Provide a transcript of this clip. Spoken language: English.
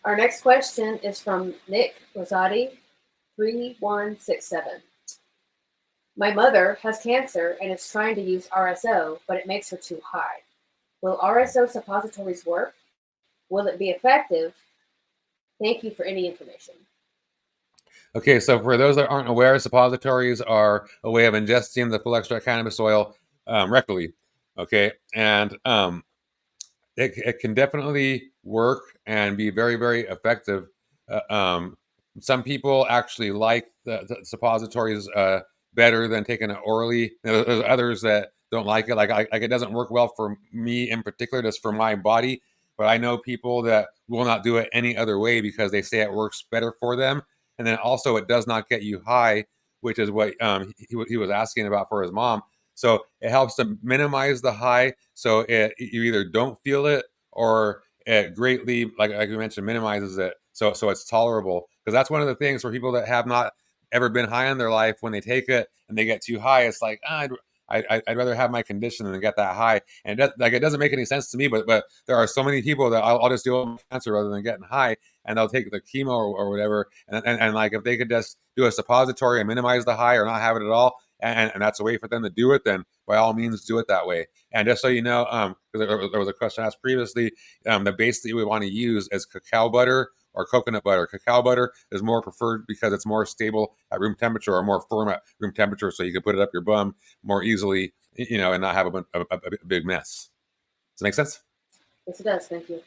Our next question is from Nick Rosati, 3167. My mother has cancer and is trying to use RSO, but it makes her too high. Will RSO suppositories work? Will it be effective? Thank you for any information. Okay, so for those that aren't aware, suppositories are a way of ingesting the full extract cannabis oil rectally. Okay, and it can definitely work and be very, very effective. Some people actually like the suppositories better than taking it orally. There's others that don't like it. Like it doesn't work well for me in particular, just for my body. But I know people that will not do it any other way because they say it works better for them. And then also, it does not get you high, which is what he was asking about for his mom. So it helps to minimize the high, so you either don't feel it or it greatly, like we mentioned, minimizes it, so it's tolerable. Because that's one of the things for people that have not ever been high in their life. When they take it and they get too high, it's like I'd rather have my condition than get that high. And it doesn't make any sense to me. But there are so many people that I'll just deal with cancer rather than getting high, and they'll take the chemo or whatever. And like if they could just do a suppository and minimize the high or not have it at all, and that's a way for them to do it, then by all means do it that way. And just so you know, there was a question asked previously, the base that you would want to use is cacao butter or coconut butter. Cacao butter is more preferred because it's more stable at room temperature, or more firm at room temperature, so you can put it up your bum more easily, and not have a big mess. Does that make sense? Yes, it does. Thank you.